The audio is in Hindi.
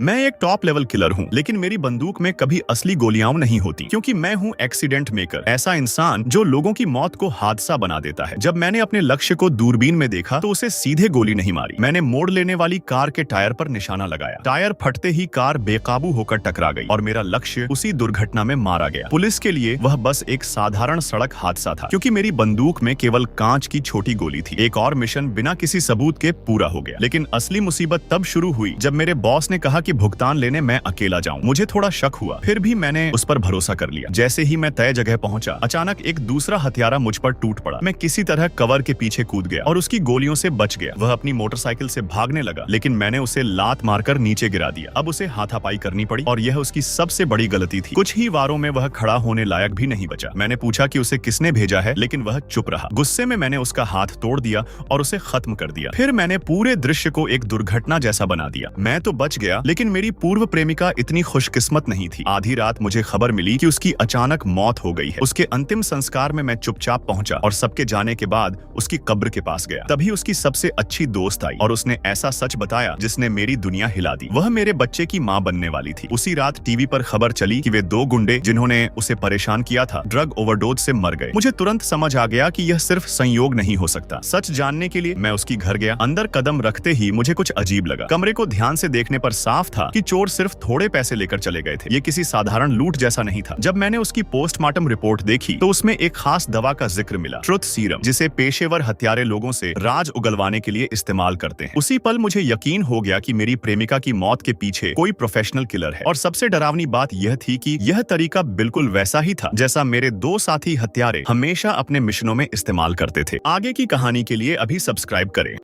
मैं एक टॉप लेवल किलर हूँ, लेकिन मेरी बंदूक में कभी असली गोलियां नहीं होती, क्योंकि मैं हूँ एक्सीडेंट मेकर, ऐसा इंसान जो लोगों की मौत को हादसा बना देता है। जब मैंने अपने लक्ष्य को दूरबीन में देखा तो उसे सीधे गोली नहीं मारी। मैंने मोड़ लेने वाली कार के टायर पर निशाना लगाया। टायर फटते ही कार बेकाबू होकर टकरा गई और मेरा लक्ष्य उसी दुर्घटना में मारा गया। पुलिस के लिए वह बस एक साधारण सड़क हादसा था, क्योंकि मेरी बंदूक में केवल कांच की छोटी गोली थी। एक और मिशन बिना किसी सबूत के पूरा हो गया। लेकिन असली मुसीबत तब शुरू हुई जब मेरे बॉस ने कहा कि भुगतान लेने मैं अकेला जाऊं। मुझे थोड़ा शक हुआ, फिर भी मैंने उस पर भरोसा कर लिया। जैसे ही मैं तय जगह पहुंचा, अचानक एक दूसरा हत्यारा मुझ पर टूट पड़ा। मैं किसी तरह कवर के पीछे कूद गया और उसकी गोलियों से बच गया। वह अपनी मोटरसाइकिल से भागने लगा, लेकिन मैंने उसे लात मारकर नीचे गिरा दिया। अब उसे हाथापाई करनी पड़ी और यह उसकी सबसे बड़ी गलती थी। कुछ ही वारों में वह खड़ा होने लायक भी नहीं बचा। मैंने पूछा कि उसे किसने भेजा है, लेकिन वह चुप रहा। गुस्से में मैंने उसका हाथ तोड़ दिया और उसे खत्म कर दिया। फिर मैंने पूरे दृश्य को एक दुर्घटना जैसा बना दिया। मैं तो बच गया, लेकिन मेरी पूर्व प्रेमिका इतनी खुशकिस्मत नहीं थी। आधी रात मुझे खबर मिली कि उसकी अचानक मौत हो गई है। उसके अंतिम संस्कार में मैं चुपचाप पहुंचा और सबके जाने के बाद उसकी कब्र के पास गया। तभी उसकी सबसे अच्छी दोस्त आई और उसने ऐसा सच बताया जिसने मेरी दुनिया हिला दी। वह मेरे बच्चे की मां बनने वाली थी। उसी रात टीवी पर खबर चली कि वे दो गुंडे जिन्होंने उसे परेशान किया था, ड्रग ओवरडोज से मर गए। मुझे तुरंत समझ आ गया कि यह सिर्फ संयोग नहीं हो सकता। सच जानने के लिए मैं उसकी घर गया। अंदर कदम रखते ही मुझे कुछ अजीब लगा। कमरे को ध्यान से देखने पर साफ था कि चोर सिर्फ थोड़े पैसे लेकर चले गए थे। ये किसी साधारण लूट जैसा नहीं था। जब मैंने उसकी पोस्टमार्टम रिपोर्ट देखी तो उसमें एक खास दवा का जिक्र मिला, ट्रुथ सीरम, जिसे पेशेवर हत्यारे लोगों से राज उगलवाने के लिए इस्तेमाल करते हैं। उसी पल मुझे यकीन हो गया कि मेरी प्रेमिका की मौत के पीछे कोई प्रोफेशनल किलर है। और सबसे डरावनी बात यह थी कि यह तरीका बिल्कुल वैसा ही था जैसा मेरे दो साथी हत्यारे हमेशा अपने मिशनों में इस्तेमाल करते थे। आगे की कहानी के लिए अभी सब्सक्राइब करें।